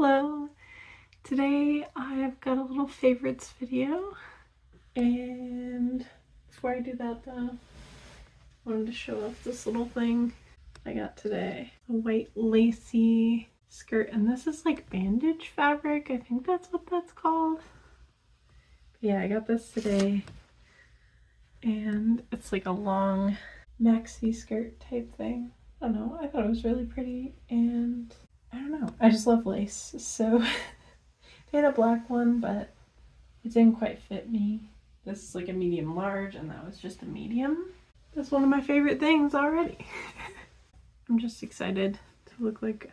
Hello! Today I've got a little favorites video, and before I do that though, I wanted to show off this little thing I got today. A white lacy skirt, and this is like bandage fabric. I think that's what that's called. But yeah, I got this today, and it's like a long maxi skirt type thing. I don't know, I thought it was really pretty, and I don't know, I just love lace, so they had a black one, but it didn't quite fit me. This is like a medium large, and that was just a medium. That's one of my favorite things already. I'm just excited to look like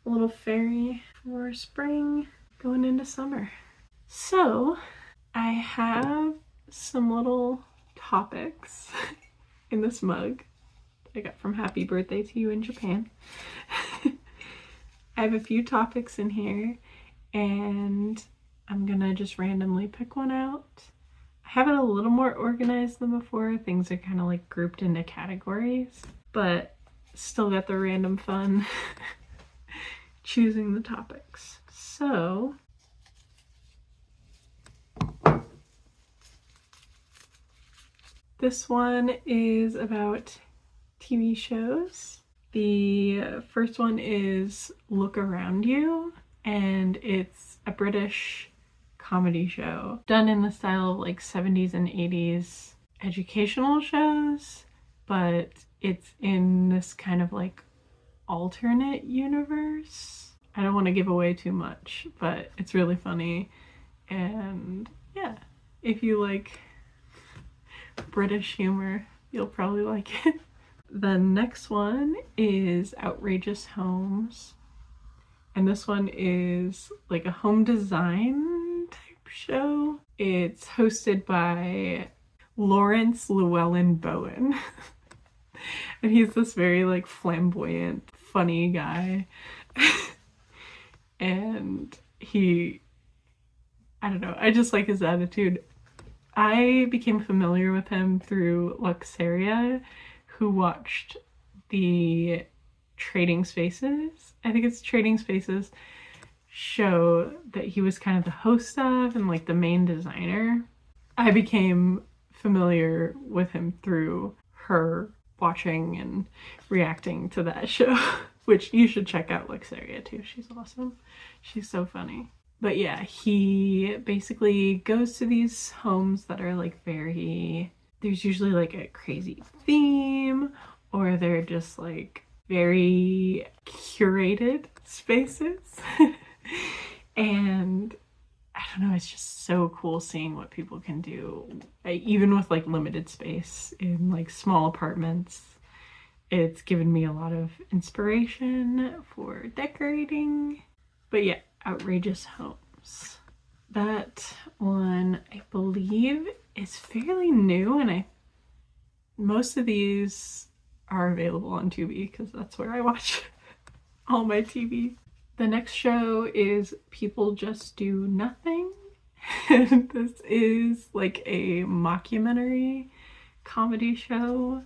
a little fairy for spring going into summer. So I have some little topics in this mug I got from Happy Birthday to You in Japan. I have a few topics in here, and I'm gonna just randomly pick one out. I have it a little more organized than before. Things are kind of like grouped into categories, but still got the random fun choosing the topics. So this one is about TV shows. The first one is Look Around You, and it's a British comedy show done in the style of like 70s and 80s educational shows, but it's in this kind of like alternate universe. I don't want to give away too much, but it's really funny, and yeah, if you like British humor, you'll probably like it. The next one is Outrageous Homes, and this one is like a home design type show. It's hosted by Lawrence Llewellyn Bowen. And he's this very like flamboyant, funny guy. And I don't know, I just like his attitude. I became familiar with him through Luxeria, who watched the Trading Spaces, I think it's Trading Spaces, show that he was kind of the host of and like the main designer. I became familiar with him through her watching and reacting to that show, which you should check out Luxeria too. She's awesome. She's so funny. But yeah, he basically goes to these homes that are like there's usually like a crazy theme, or they're just like very curated spaces. And I don't know, it's just so cool seeing what people can do, even with like limited space in like small apartments. It's given me a lot of inspiration for decorating. But yeah, Outrageous Homes. That one, I believe, is fairly new, and most of these are available on Tubi because that's where I watch all my TV. The next show is People Just Do Nothing. And this is like a mockumentary comedy show,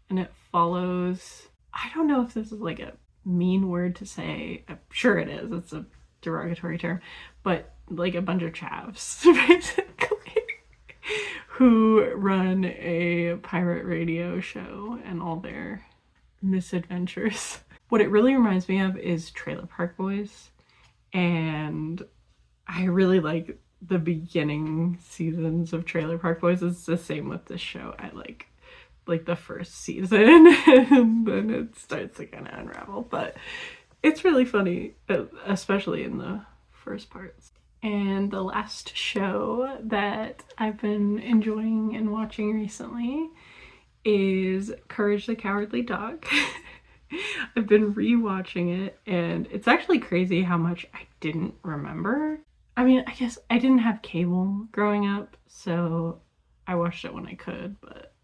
and it follows, I don't know if this is like a mean word to say, I'm sure it is, it's a derogatory term, but like a bunch of chavs basically who run a pirate radio show and all their misadventures. What it really reminds me of is Trailer Park Boys, and I really like the beginning seasons of Trailer Park Boys. It's the same with this show. I like the first season and then it starts to kind of unravel, but it's really funny, especially in the first parts. And the last show that I've been enjoying and watching recently is Courage the Cowardly Dog. I've been rewatching it, and it's actually crazy how much I didn't remember. I mean, I guess I didn't have cable growing up, so I watched it when I could, but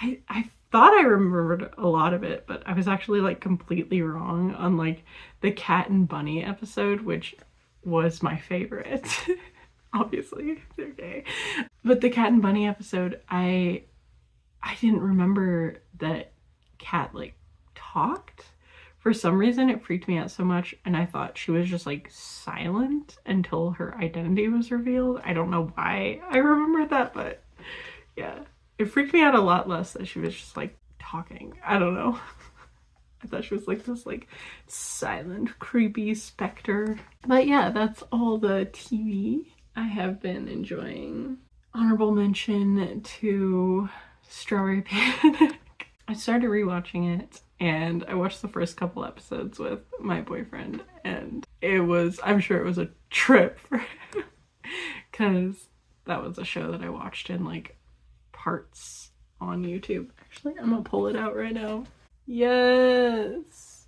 I thought I remembered a lot of it, but I was actually like completely wrong on like the Cat and Bunny episode, which was my favorite. Obviously, okay. But the Cat and Bunny episode, I didn't remember that Cat like talked For some reason, it freaked me out so much, and I thought she was just like silent until her identity was revealed. I don't know why I remember that, but yeah, it freaked me out a lot less that she was just like talking. I don't know. I thought she was like this like silent, creepy specter. But yeah, that's all the TV I have been enjoying. Honorable mention to Strawberry Panic. I started rewatching it, and I watched the first couple episodes with my boyfriend, and I'm sure it was a trip for him, because that was a show that I watched in like parts on YouTube. Actually, I'm gonna pull it out right now. Yes!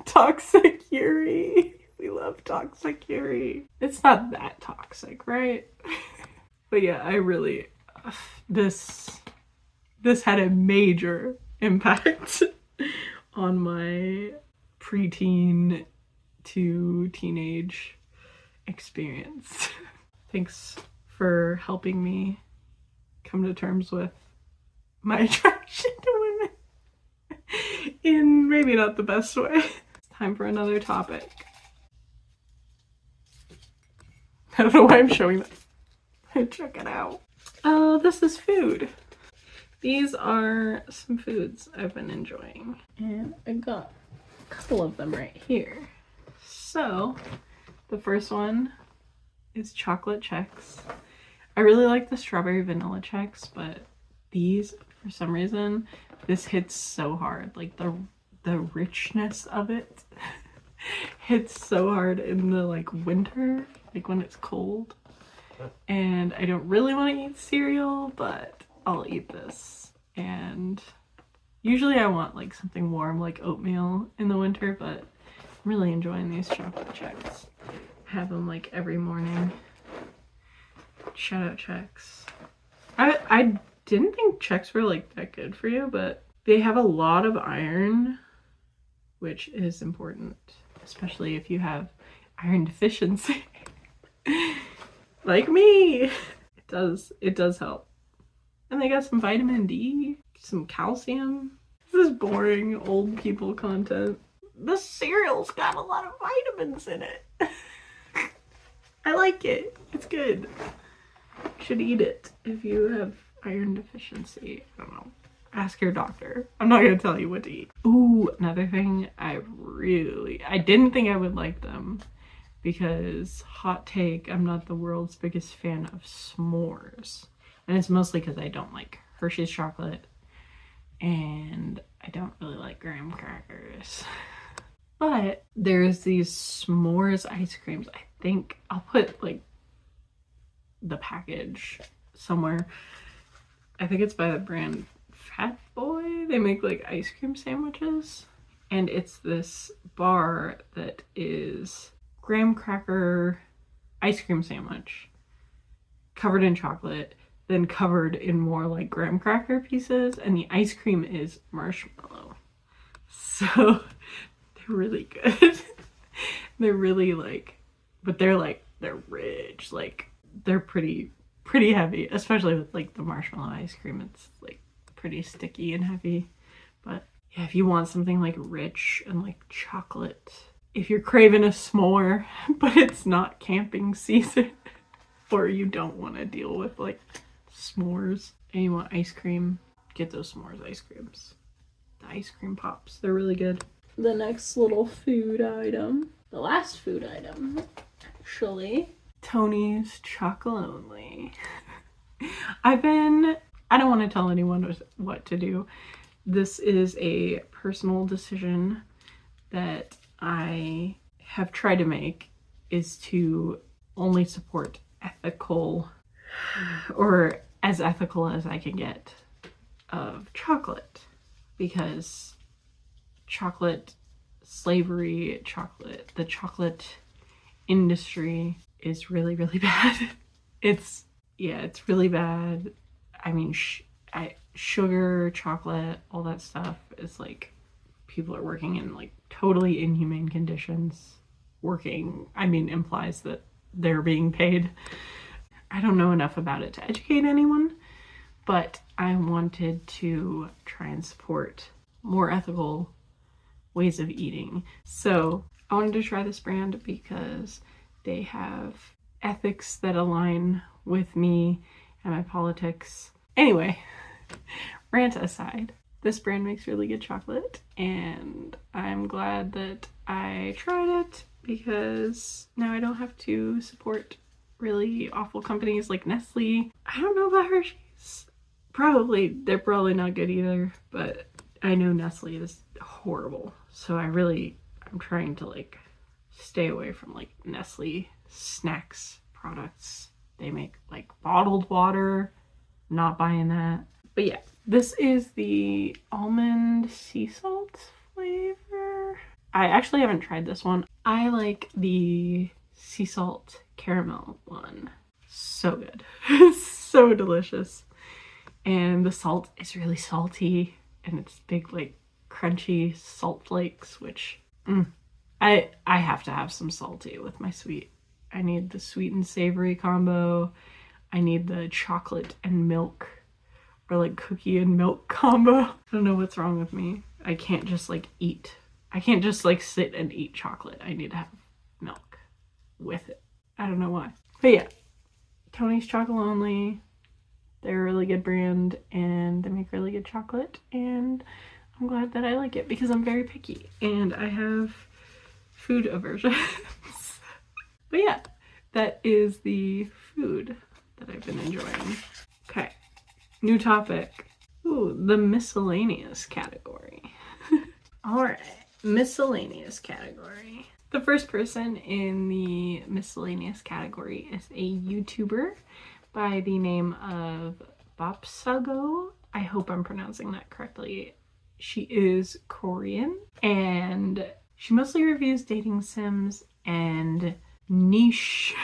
Toxic Yuri! We love Toxic Yuri. It's not that toxic, right? But yeah, I really, this had a major impact on my preteen to teenage experience. Thanks for helping me come to terms with my attraction to women in maybe not the best way. It's time for another topic. I don't know why I'm showing that. Check it out. Oh, this is food. These are some foods I've been enjoying, and I got a couple of them right here. So, the first one is chocolate Chex. I really like the strawberry vanilla Chex, but these, for some reason, this hits so hard. Like the richness of it hits so hard in the like winter, like when it's cold. And I don't really want to eat cereal, but I'll eat this. And usually I want like something warm like oatmeal in the winter, but I'm really enjoying these chocolate Chex. I have them like every morning. Shout out Chex. I didn't think Chex were like that good for you, but they have a lot of iron, which is important, especially if you have iron deficiency. Like me. It does help. And they got some vitamin D, some calcium. This is boring old people content. The cereal's got a lot of vitamins in it. I like it. It's good. You should eat it if you have iron deficiency. I don't know. Ask your doctor. I'm not gonna tell you what to eat. Ooh, another thing I didn't think I would like them, because hot take, I'm not the world's biggest fan of s'mores. And it's mostly because I don't like Hershey's chocolate, and I don't really like graham crackers. But there's these s'mores ice creams. I think I'll put like the package somewhere. I think it's by the brand Fat Boy. They make like ice cream sandwiches, and it's this bar that is graham cracker ice cream sandwich covered in chocolate, then covered in more like graham cracker pieces, and the ice cream is marshmallow. So they're really good. They're really like, but they're rich, like they're pretty heavy, especially with like the marshmallow ice cream. It's like pretty sticky and heavy. But yeah, if you want something like rich and like chocolate, if you're craving a s'more but it's not camping season, or you don't want to deal with like s'mores and you want ice cream, get those s'mores ice creams. The ice cream pops, they're really good. The next little food item, the last food item actually, Tony's Chocolonely. I don't want to tell anyone what to do. This is a personal decision that I have tried to make, is to only support ethical, or as ethical as I can get, of chocolate, because chocolate slavery, the chocolate industry is really, really bad. It's really bad. I mean, sugar, chocolate, all that stuff is like, people are working in like totally inhumane conditions. Working, I mean, implies that they're being paid. I don't know enough about it to educate anyone, but I wanted to try and support more ethical ways of eating. So I wanted to try this brand because they have ethics that align with me and my politics. Anyway, rant aside, this brand makes really good chocolate, and I'm glad that I tried it because now I don't have to support really awful companies like Nestle. I don't know about Hershey's. They're probably not good either, but I know Nestle is horrible. So I'm trying to like stay away from like Nestle snacks products. They make like bottled water, not buying that. But yeah, this is the almond sea salt flavor. I actually haven't tried this one. I like the sea salt caramel one. So good. So delicious. And the salt is really salty, and it's big like crunchy salt flakes, which I have to have some salty with my sweet. I need the sweet and savory combo. I need the chocolate and milk, or like cookie and milk combo. I don't know what's wrong with me. I can't just like eat. I can't just like sit and eat chocolate. I need to have milk with it. I don't know why. But yeah, Tony's Chocolonely. They're a really good brand and they make really good chocolate, and I'm glad that I like it because I'm very picky and I have food aversions. But yeah, that is the food that I've been enjoying. Okay, new topic. Ooh, the miscellaneous category. All right, miscellaneous category. The first person in the miscellaneous category is a YouTuber by the name of Bapsago. I hope I'm pronouncing that correctly. She is Korean and she mostly reviews dating sims and niche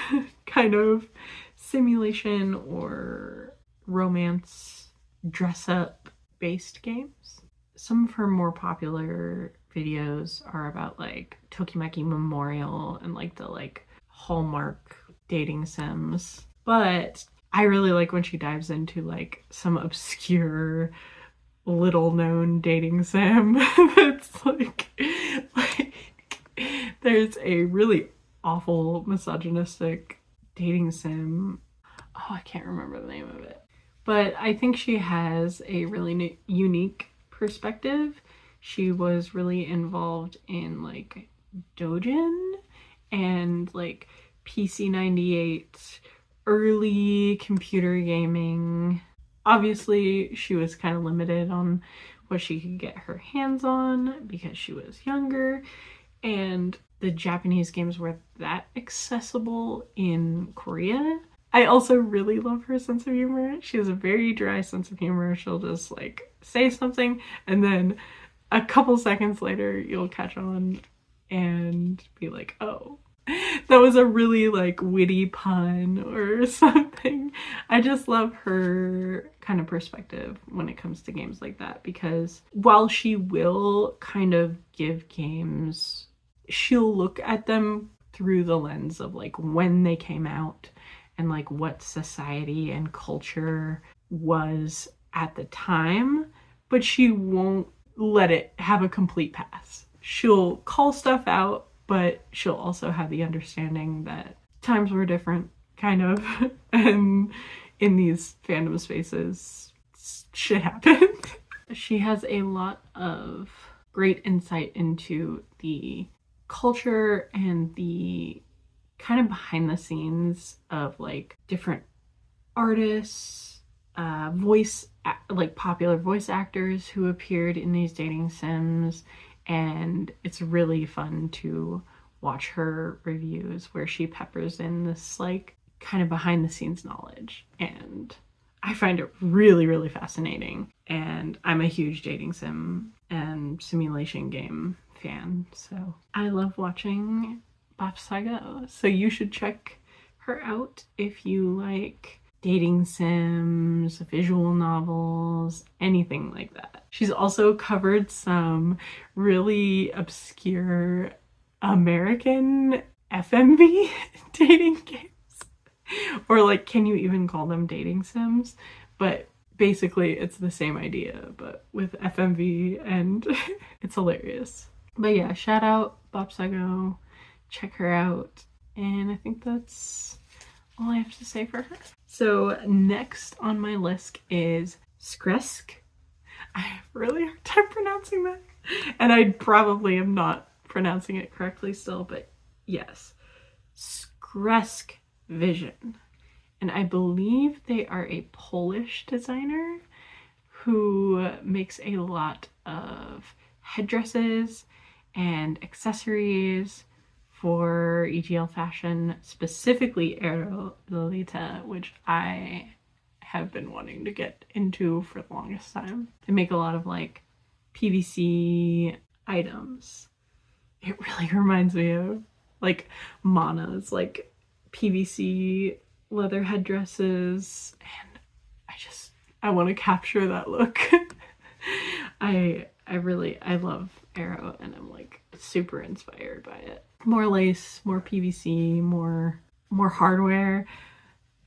kind of simulation or romance dress up based games. Some of her more popular videos are about like Tokimeki Memorial and like the like Hallmark dating sims. But I really like when she dives into like some obscure little known dating sim that's like there's a really awful misogynistic dating sim. Oh, I can't remember the name of it. But I think she has a really unique perspective. She was really involved in like Dojin and like PC98, early computer gaming. Obviously, she was kind of limited on what she could get her hands on because she was younger, and the Japanese games were that accessible in Korea. I also really love her sense of humor. She has a very dry sense of humor. She'll just like say something and then a couple seconds later you'll catch on and be like, oh, that was a really like witty pun or something. I just love her kind of perspective when it comes to games like that, because while she will kind of give games, she'll look at them through the lens of like when they came out and like what society and culture was at the time, but she won't let it have a complete pass. She'll call stuff out, but she'll also have the understanding that times were different, kind of, and in these fandom spaces, shit happened. She has a lot of great insight into the culture and the kind of behind the scenes of like different artists, like popular voice actors who appeared in these dating sims. And it's really fun to watch her reviews where she peppers in this like kind of behind the scenes knowledge, and I find it really, really fascinating. And I'm a huge dating sim and simulation game fan, so I love watching Bapsago. So you should check her out if you like dating sims, visual novels, anything like that. She's also covered some really obscure American FMV dating games. Or like, can you even call them dating sims? But basically it's the same idea, but with FMV, and it's hilarious. But yeah, shout out Bopsago, check her out, and I think that's all I have to say for her. So next on my list is Skresk. I have a really hard time pronouncing that, and I probably am not pronouncing it correctly still, but yes, Skresk Vision. And I believe they are a Polish designer who makes a lot of headdresses and accessories for EGL fashion, specifically Aerolita, which I have been wanting to get into for the longest time. They make a lot of like PVC items. It really reminds me of like Mana's like PVC leather headdresses, and I want to capture that look. I love Aero, and I'm like super inspired by it. More lace, more PVC, more hardware.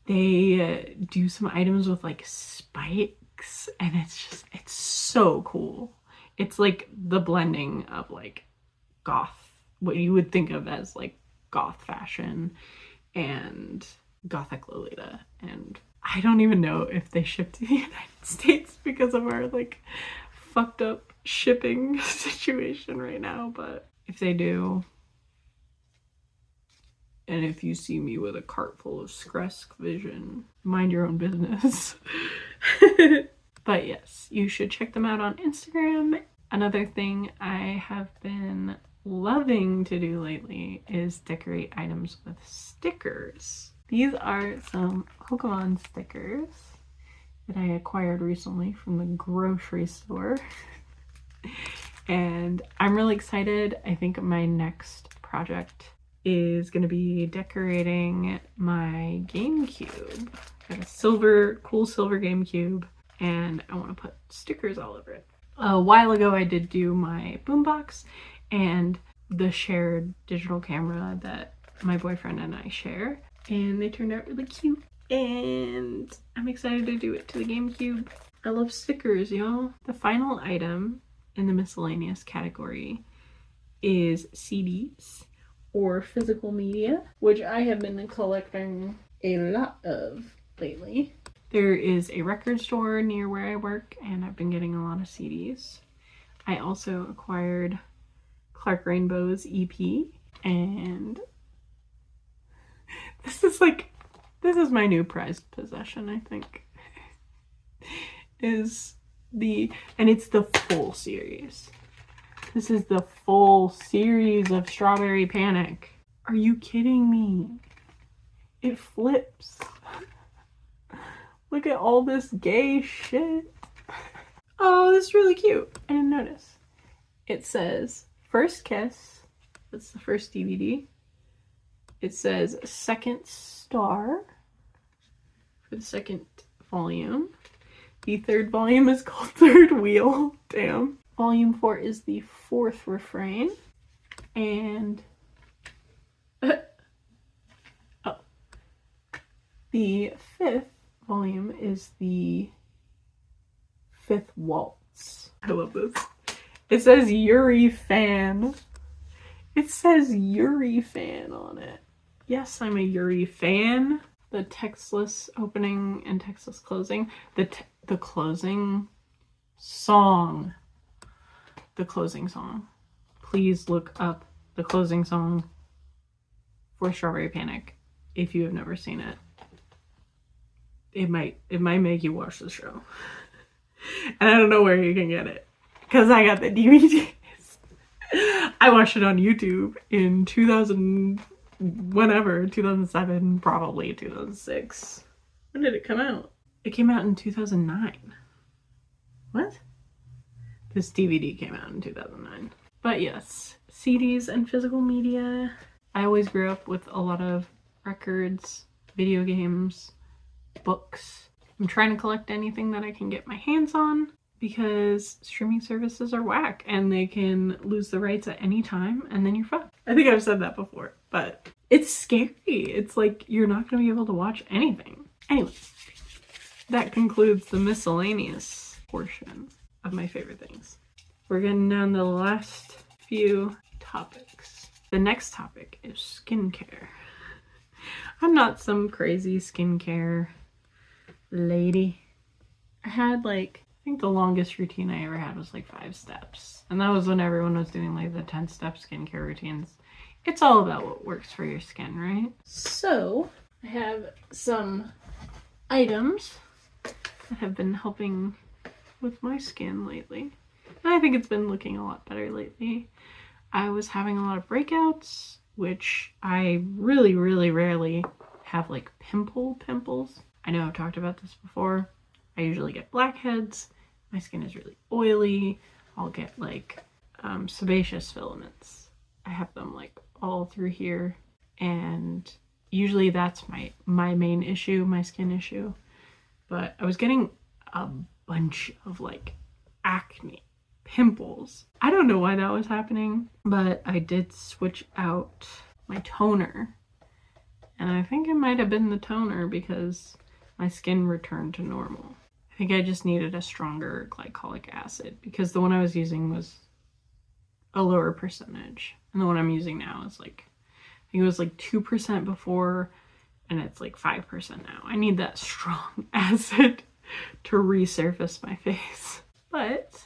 They do some items with like spikes, and it's so cool. It's like the blending of like goth, what you would think of as like goth fashion, and Gothic Lolita. And I don't even know if they ship to the United States because of our like fucked up shipping situation right now, but if they do, and if you see me with a cart full of Skresk Vision, mind your own business. But yes, you should check them out on Instagram. Another thing I have been loving to do lately is decorate items with stickers. These are some Pokemon stickers that I acquired recently from the grocery store. And I'm really excited. I think my next project is going to be decorating my GameCube. I got a cool silver GameCube, and I want to put stickers all over it. A while ago I did do my boombox and the shared digital camera that my boyfriend and I share, and they turned out really cute, and I'm excited to do it to the GameCube. I love stickers, y'all. The final item in the miscellaneous category is CDs, or physical media, which I have been collecting a lot of lately. There is a record store near where I work, and I've been getting a lot of CDs. I also acquired Clark Rainbow's EP, and this is my new prized possession, I think. It's the full series. This is the full series of Strawberry Panic. Are you kidding me? It flips. Look at all this gay shit. Oh, this is really cute. I didn't notice. It says First Kiss. That's the first DVD. It says Second Star for the second volume. The third volume is called Third Wheel. Damn. Volume 4 is the fourth refrain. And the fifth volume is the fifth waltz. I love this. It says Yuri fan. It says Yuri fan on it. Yes, I'm a Yuri fan. The textless opening and textless closing. The closing song. The closing song. Please look up the closing song for Strawberry Panic if you have never seen it. It might make you watch the show. And I don't know where you can get it, because I got the DVDs. I watched it on YouTube in 2007, probably 2006. When did it come out? It came out in 2009. What? This DVD came out in 2009. But yes, CDs and physical media. I always grew up with a lot of records, video games, books. I'm trying to collect anything that I can get my hands on, because streaming services are whack and they can lose the rights at any time and then you're fucked. I think I've said that before, but it's scary. It's like you're not going to be able to watch anything. Anyway, that concludes the miscellaneous portion of my favorite things. We're getting down to the last few topics. The next topic is skincare. I'm not some crazy skincare lady. I had like, I think the longest routine I ever had was like 5 steps. And that was when everyone was doing like the 10-step skincare routines. It's all about what works for your skin, right? So I have some items that have been helping with my skin lately. And I think it's been looking a lot better lately. I was having a lot of breakouts, which I really, really rarely have like pimples. I know I've talked about this before. I usually get blackheads. My skin is really oily. I'll get like sebaceous filaments. I have them like all through here, and usually that's my main issue, my skin issue. But I was getting a bunch of like acne, pimples. I don't know why that was happening, but I did switch out my toner, and I think it might have been the toner because my skin returned to normal. I think I just needed a stronger glycolic acid because the one I was using was a lower percentage, and the one I'm using now is like, I think it was like 2% before, and it's like 5% now. I need that strong acid to resurface my face. But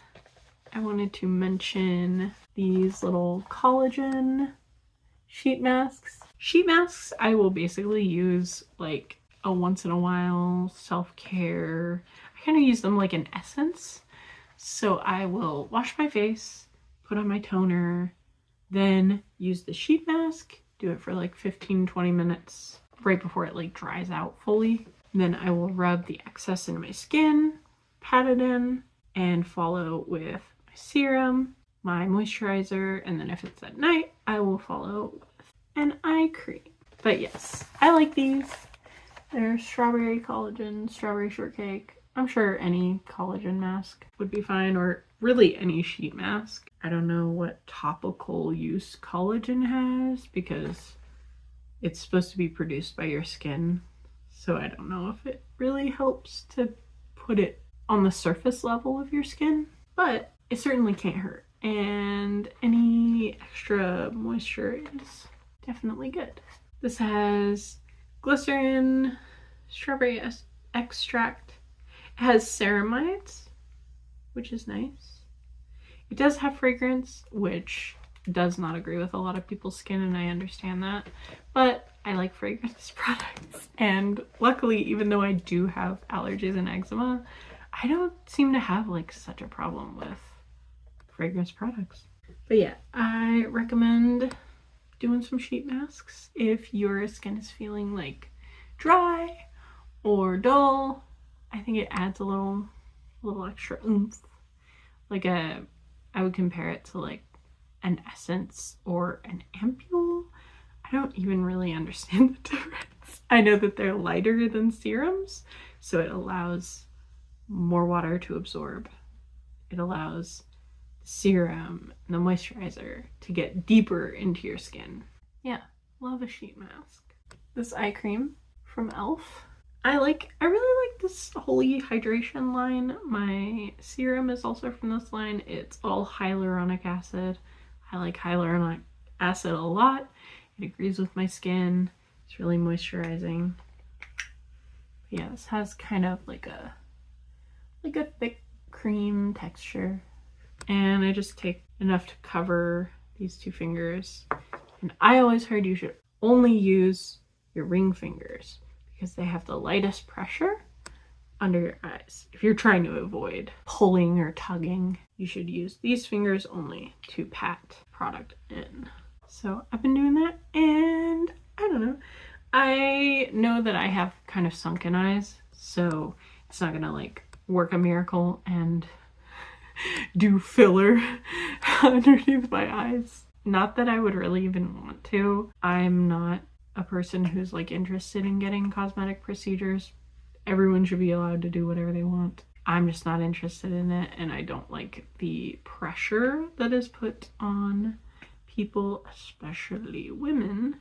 I wanted to mention these little collagen sheet masks. Sheet masks I will basically use like a once in a while self-care. I kind of use them like an essence. So I will wash my face, put on my toner, then use the sheet mask, do it for like 15-20 minutes right before it like dries out fully. Then I will rub the excess in my skin, pat it in, and follow with my serum, my moisturizer, and then if it's at night, I will follow with an eye cream. But yes, I like these. They're strawberry collagen, strawberry shortcake. I'm sure any collagen mask would be fine, or really any sheet mask. I don't know what topical use collagen has because it's supposed to be produced by your skin. So I don't know if it really helps to put it on the surface level of your skin, but it certainly can't hurt. And any extra moisture is definitely good. This has glycerin, strawberry extract. It has ceramides, which is nice. It does have fragrance, which does not agree with a lot of people's skin, and I understand that. But I like fragrance products. And luckily, even though I do have allergies and eczema, I don't seem to have like such a problem with fragrance products. But yeah, I recommend doing some sheet masks if your skin is feeling like dry or dull. I think it adds a little extra oomph. Like I would compare it to like an essence or an ampule. I don't even really understand the difference. I know that they're lighter than serums, so it allows more water to absorb. It allows the serum and the moisturizer to get deeper into your skin. Yeah, love a sheet mask. This eye cream from e.l.f. I really like this Holy Hydration line. My serum is also from this line. It's all hyaluronic acid. I like hyaluronic acid a lot. It agrees with my skin. It's really moisturizing. But yeah, this has kind of like a thick cream texture. And I just take enough to cover these 2 fingers. And I always heard you should only use your ring fingers because they have the lightest pressure under your eyes. If you're trying to avoid pulling or tugging, you should use these fingers only to pat product in. So I've been doing that, and I don't know. I know that I have kind of sunken eyes, so it's not gonna like work a miracle and do filler underneath my eyes. Not that I would really even want to. I'm not a person who's like interested in getting cosmetic procedures. Everyone should be allowed to do whatever they want. I'm just not interested in it, and I don't like the pressure that is put on people, especially women,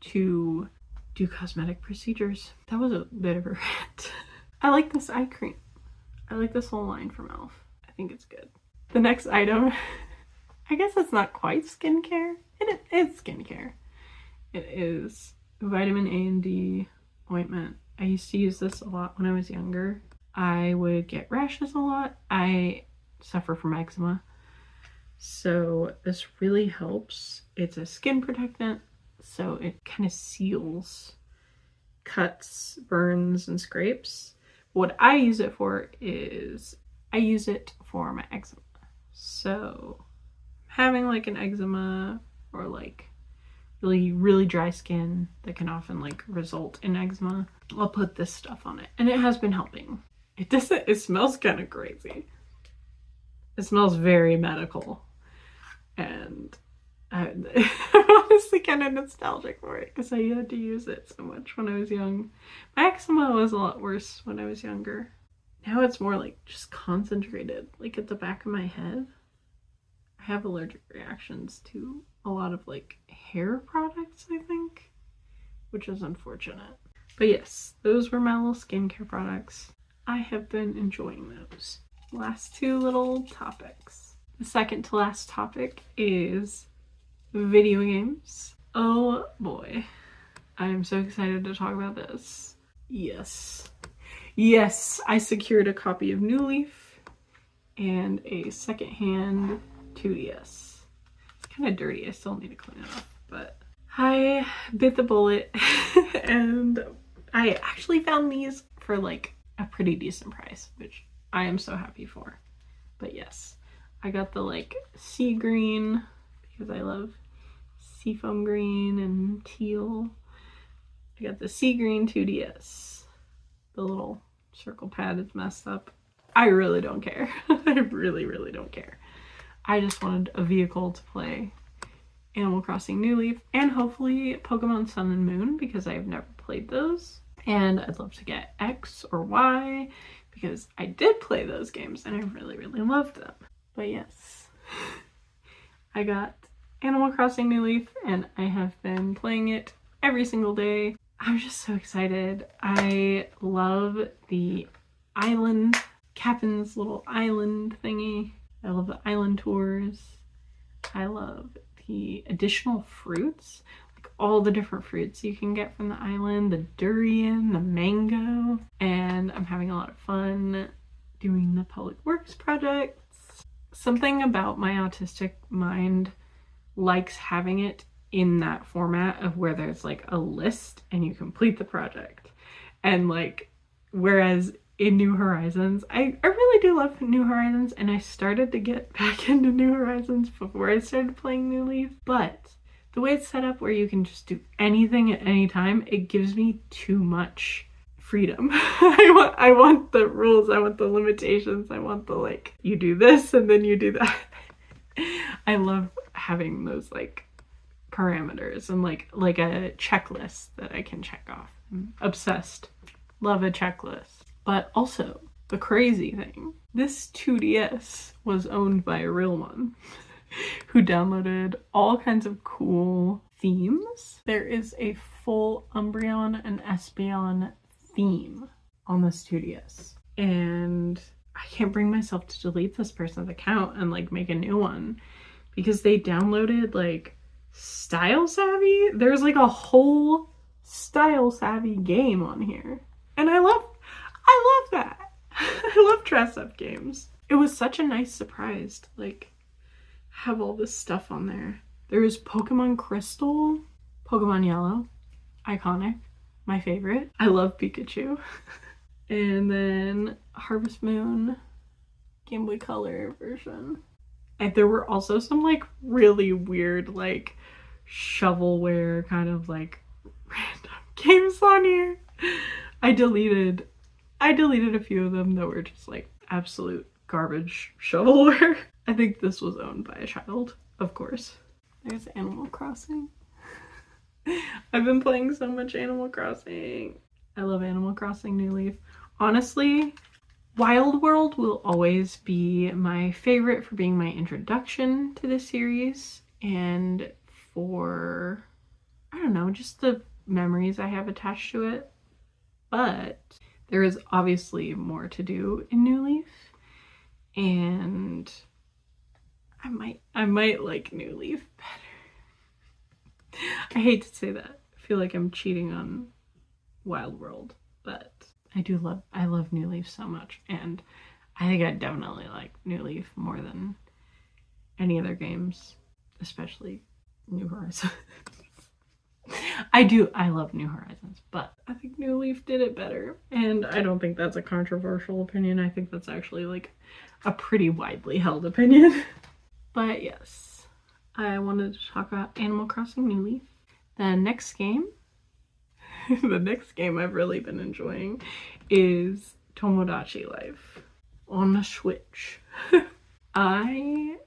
to do cosmetic procedures. That was a bit of a rant. I like this eye cream. I like this whole line from e.l.f. I think it's good. The next item I guess it's not quite skincare. It's skincare. It is vitamin A and D ointment. I used to use this a lot when I was younger. I would get rashes a lot. I suffer from eczema. So this really helps. It's a skin protectant, so it kind of seals cuts, burns, and scrapes. What I use it for is I use it for my eczema. So having like an eczema or like really dry skin that can often like result in eczema, I'll put this stuff on it, and it has been helping. It smells kind of crazy. It smells very medical, and I'm honestly kind of nostalgic for it because I had to use it so much when I was young. My eczema was a lot worse when I was younger. Now it's more like just concentrated, like at the back of my head. I have allergic reactions to a lot of like hair products, I think, which is unfortunate. But yes, those were my little skincare products. I have been enjoying those. Last two little topics. The second to last topic is video games. Oh boy, I'm so excited to talk about this. Yes, I secured a copy of New Leaf and a secondhand 2DS. It's kind of dirty, I still need to clean it up, but I bit the bullet and I actually found these for like a pretty decent price, which I am so happy for. But yes, I got the like sea green because I love seafoam green and teal. I got the sea green 2DS. The little circle pad is messed up. I really don't care. I really don't care. I just wanted a vehicle to play Animal Crossing New Leaf and hopefully Pokemon Sun and Moon because I have never played those. And I'd love to get X or Y because I did play those games and I really loved them. But yes, I got Animal Crossing New Leaf and I have been playing it every single day. I'm just so excited. I love the island, Captain's little island thingy. I love the island tours. I love the additional fruits, like all the different fruits you can get from the island, the durian, the mango, and I'm having a lot of fun doing the public works projects. Something about my autistic mind likes having it in that format of where there's like a list and you complete the project. And like, whereas in New Horizons, I really do love New Horizons, and I started to get back into New Horizons before I started playing New Leaf, but the way it's set up where you can just do anything at any time, it gives me too much freedom. I want the rules, I want the limitations, I want the like, you do this and then you do that. I love having those like parameters and like a checklist that I can check off. I'm obsessed. Love a checklist. But also, the crazy thing, this 2DS was owned by a real one who downloaded all kinds of cool themes. There is a full Umbreon and Espeon theme on this 2DS. And I can't bring myself to delete this person's account and like make a new one because they downloaded like Style Savvy. There's like a whole Style Savvy game on here. And I love that. I love dress up games. It was such a nice surprise to like have all this stuff on there. There was Pokemon Crystal, Pokemon Yellow, iconic, my favorite. I love Pikachu. And then Harvest Moon, Game Boy Color version. And there were also some like really weird like shovelware kind of like random games on here. I deleted a few of them that were just like absolute garbage shovelware. I think this was owned by a child, of course. There's Animal Crossing. I've been playing so much Animal Crossing. I love Animal Crossing New Leaf. Honestly, Wild World will always be my favorite for being my introduction to the series and for, I don't know, just the memories I have attached to it. But there is obviously more to do in New Leaf, and I might like New Leaf better. I hate to say that. I feel like I'm cheating on Wild World, but I love New Leaf so much, and I think I definitely like New Leaf more than any other games, especially New Horizons. I love New Horizons, but I think New Leaf did it better, and I don't think that's a controversial opinion. I think that's actually like a pretty widely held opinion. But yes, I wanted to talk about Animal Crossing New Leaf. The next game, the next game I've really been enjoying is Tomodachi Life on the Switch. I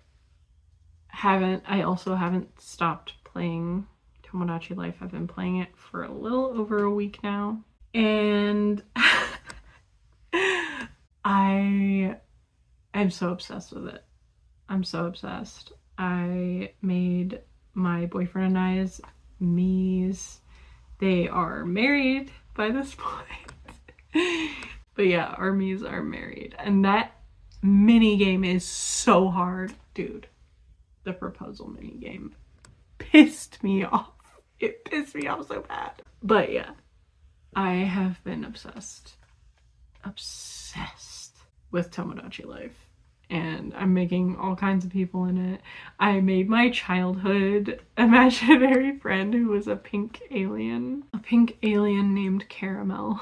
also haven't stopped playing Tomodachi Life. I've been playing it for a little over a week now, and I am so obsessed with it. I'm so obsessed. I made my boyfriend and I's Mii's. They are married by this point. But yeah, our Mii's are married. And that mini game is so hard, dude. The proposal mini game pissed me off. It pissed me off so bad. But yeah, I have been obsessed with Tomodachi Life. And I'm making all kinds of people in it. I made my childhood imaginary friend who was a pink alien named Caramel.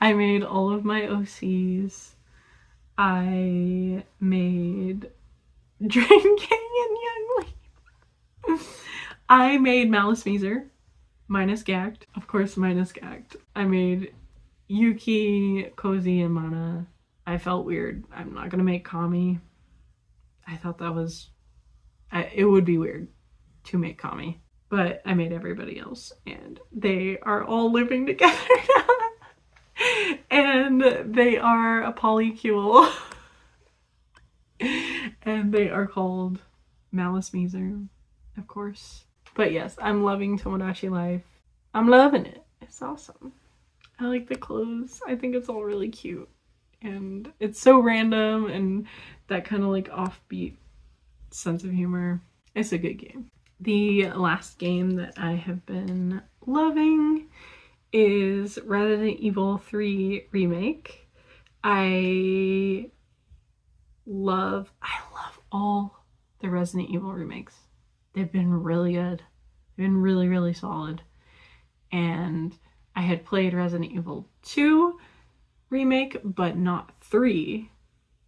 I made all of my OCs. I made Drinking and Young Leaf. I made Malice Meezer, minus Gact. Of course, minus Gact. I made Yuki, Cozy, and Mana. I felt weird. I'm not gonna make Kami. I thought that was... it would be weird to make Kami. But I made everybody else. And they are all living together now. And they are a polycule. And they are called Malice Meezer, of course. But yes, I'm loving Tomodachi Life. I'm loving it. It's awesome. I like the clothes. I think it's all really cute. And it's so random and that kind of like offbeat sense of humor. It's a good game. The last game that I have been loving is Resident Evil 3 Remake. I love all the Resident Evil remakes. They've been really good. They've been really, really solid. And I had played Resident Evil 2 remake, but not 3.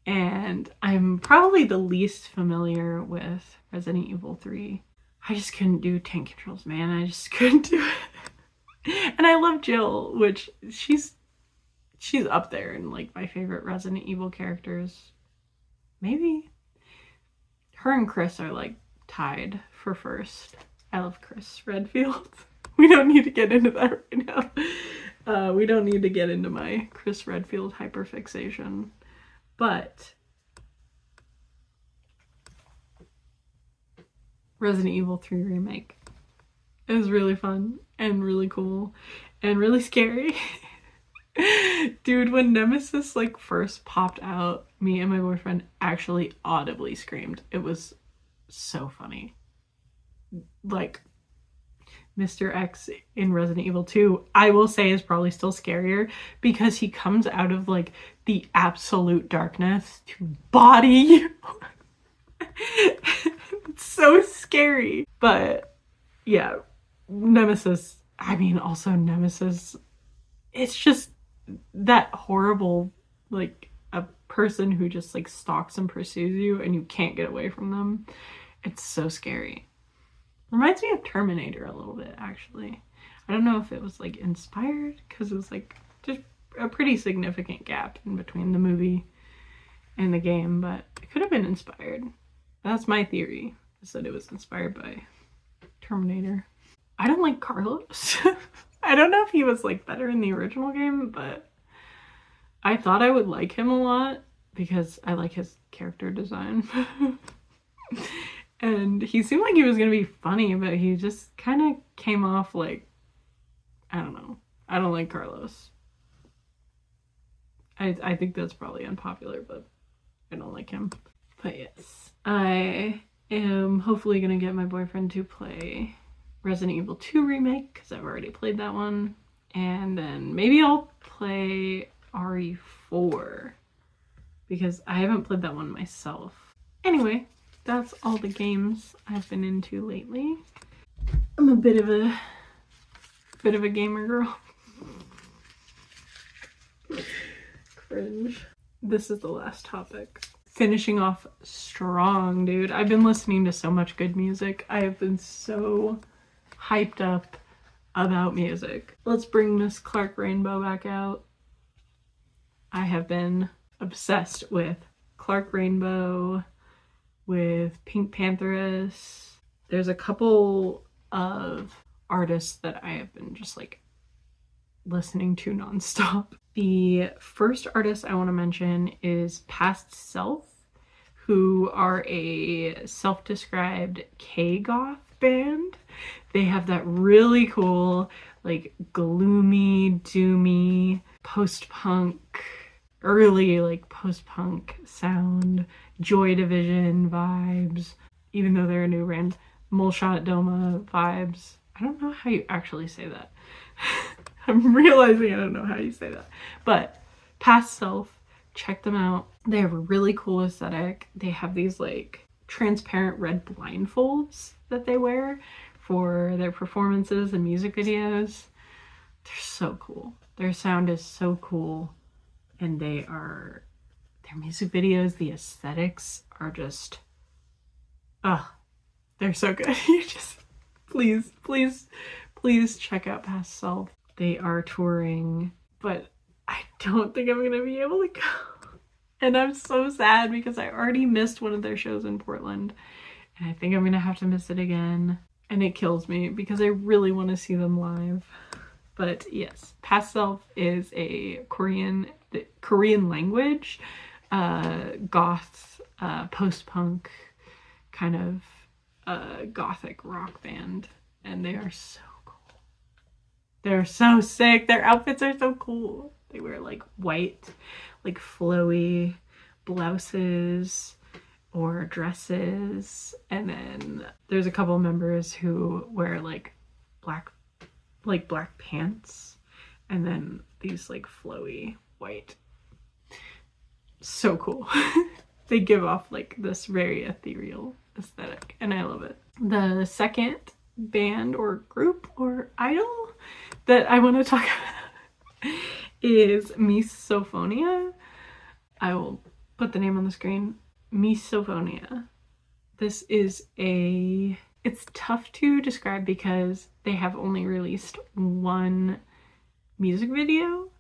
And I'm probably the least familiar with Resident Evil 3. I just couldn't do tank controls, man. I just couldn't do it. And I love Jill, which she's up there in like my favorite Resident Evil characters. Maybe. Her and Chris are like tied for first. I love Chris Redfield. We don't need to get into that right now. We don't need to get into my Chris Redfield hyperfixation. But Resident Evil 3 Remake. It was really fun and really cool and really scary. Dude, when Nemesis like first popped out, me and my boyfriend actually audibly screamed. It was so funny. Like, Mr. X in Resident Evil 2, I will say, is probably still scarier because he comes out of like the absolute darkness to body you. It's so scary. But yeah, Nemesis, I mean, also Nemesis, it's just that horrible, like, a person who just like stalks and pursues you and you can't get away from them. It's so scary. Reminds me of Terminator a little bit, actually. I don't know if it was like inspired because it was like just a pretty significant gap in between the movie and the game, but it could have been inspired. That's my theory, is that it was inspired by Terminator. I don't like Carlos. I don't know if he was like better in the original game, but I thought I would like him a lot because I like his character design. And he seemed like he was gonna be funny, but he just kind of came off like, I don't know. I don't like Carlos. I think that's probably unpopular, but I don't like him. But yes, I am hopefully gonna get my boyfriend to play Resident Evil 2 Remake because I've already played that one. And then maybe I'll play RE4 because I haven't played that one myself. Anyway, that's all the games I've been into lately. I'm a bit of a gamer girl. Cringe. This is the last topic. Finishing off strong, dude. I've been listening to so much good music. I have been so hyped up about music. Let's bring Miss Clark Rainbow back out. I have been obsessed with Clark Rainbow, with Pink Pantheress. There's a couple of artists that I have been just like listening to nonstop. The first artist I want to mention is Past Self, who are a self-described K-goth band. They have that really cool, like gloomy, doomy, post-punk, early like post-punk sound, Joy Division vibes, even though they're a new band, Molshot Doma vibes. I don't know how you actually say that. I'm realizing I don't know how you say that. But Past Self, check them out. They have a really cool aesthetic. They have these like transparent red blindfolds that they wear for their performances and music videos. They're so cool. Their sound is so cool. And their music videos, the aesthetics are just, they're so good. You just, please check out Past Self. They are touring, but I don't think I'm gonna be able to go. And I'm so sad because I already missed one of their shows in Portland. And I think I'm gonna have to miss it again. And it kills me because I really want to see them live. But yes, Past Self is a Korean language, goth, post-punk kind of gothic rock band. And they are so cool. They're so sick. Their outfits are so cool. They wear like white, like flowy blouses or dresses. And then there's a couple members who wear like black pants and then these like flowy white. So cool. They give off like this very ethereal aesthetic and I love it. The second band or group or idol that I want to talk about is Misophonia. I will put the name on the screen. Misophonia. This is it's tough to describe because they have only released one music video,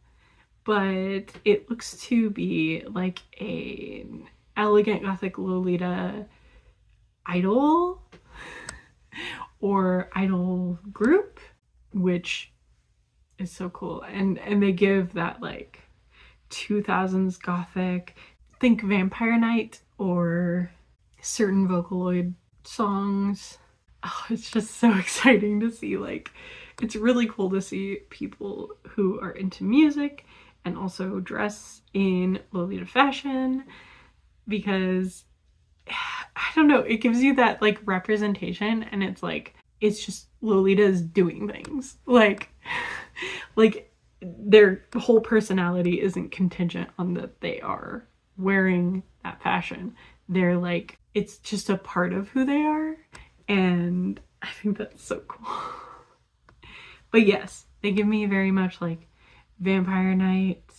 but it looks to be like an elegant gothic Lolita idol or idol group, which is so cool. And they give that like 2000s gothic, think Vampire Night or certain Vocaloid songs. Oh, it's just so exciting to see. Like, it's really cool to see people who are into music and also dress in Lolita fashion because I don't know, it gives you that like representation and it's like, it's just Lolitas doing things. Like their whole personality isn't contingent on that they are wearing that fashion. They're like, it's just a part of who they are. And I think that's so cool. But yes, they give me very much like Vampire Night,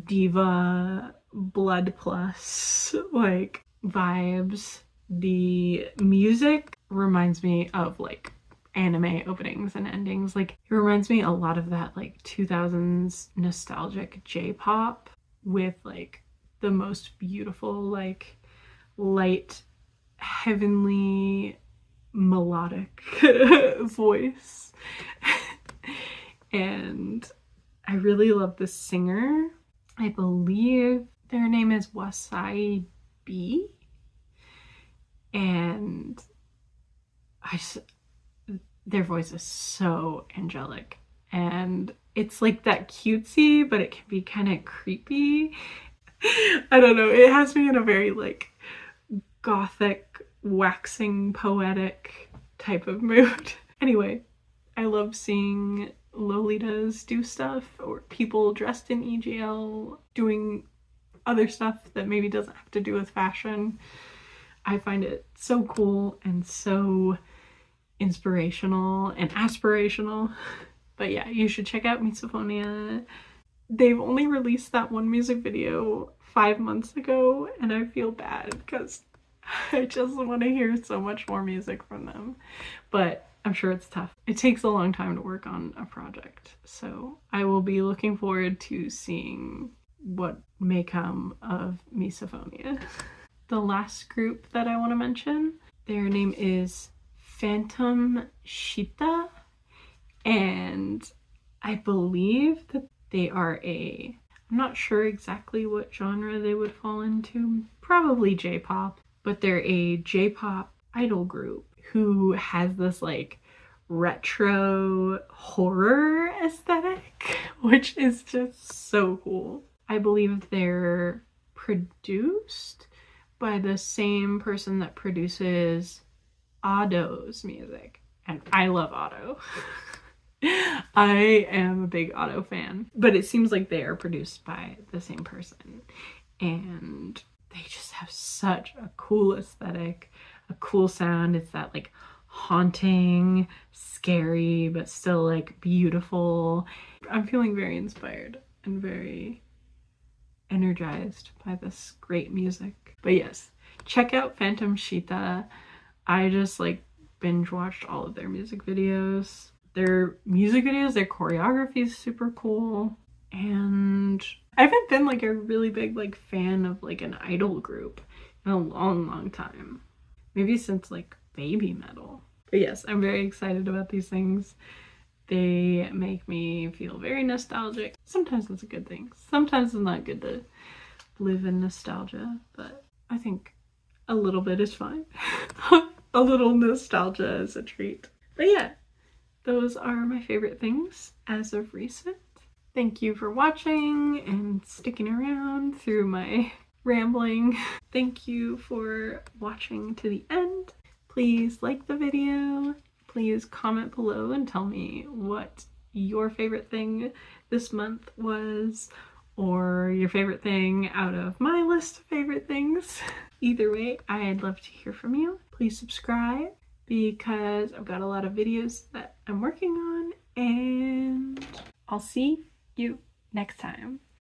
Diva, Blood Plus, like vibes. The music reminds me of like anime openings and endings. Like it reminds me a lot of that like 2000s nostalgic J-pop with like the most beautiful like light heavenly melodic voice. And I really love the singer. I believe their name is Wasai B. And their voice is so angelic. And it's like that cutesy, but it can be kind of creepy. I don't know. It has me in a very like gothic, waxing poetic type of mood. Anyway, I love seeing Lolitas do stuff, or people dressed in EGL doing other stuff that maybe doesn't have to do with fashion. I find it so cool and so inspirational and aspirational. But yeah, you should check out Misophonia. They've only released that one music video 5 months ago, and I feel bad because I just want to hear so much more music from them. But I'm sure it's tough. It takes a long time to work on a project, so I will be looking forward to seeing what may come of Misophonia. The last group that I want to mention, their name is Phantom Shita, and I believe that they are I'm not sure exactly what genre they would fall into, probably J-pop, but they're a J-pop idol group who has this like retro horror aesthetic, which is just so cool. I believe they're produced by the same person that produces Otto's music, and I love Otto. I am a big Otto fan, but it seems like they are produced by the same person, and they just have such a cool aesthetic, a cool sound. It's that like haunting, scary, but still like beautiful. I'm feeling very inspired and very energized by this great music. But yes, check out Phantom Shita. I just like binge watched all of their music videos. Their choreography is super cool, and I haven't been like a really big like fan of like an idol group in a long time, maybe since like Baby Metal. But yes, I'm very excited about these things. They make me feel very nostalgic. Sometimes that's a good thing. Sometimes it's not good to live in nostalgia, but I think a little bit is fine. A little nostalgia is a treat. But yeah, those are my favorite things as of recent. Thank you for watching and sticking around through my rambling. Thank you for watching to the end. Please like the video. Please comment below and tell me what your favorite thing this month was, or your favorite thing out of my list of favorite things. Either way, I'd love to hear from you. Please subscribe because I've got a lot of videos that I'm working on, and I'll see you next time.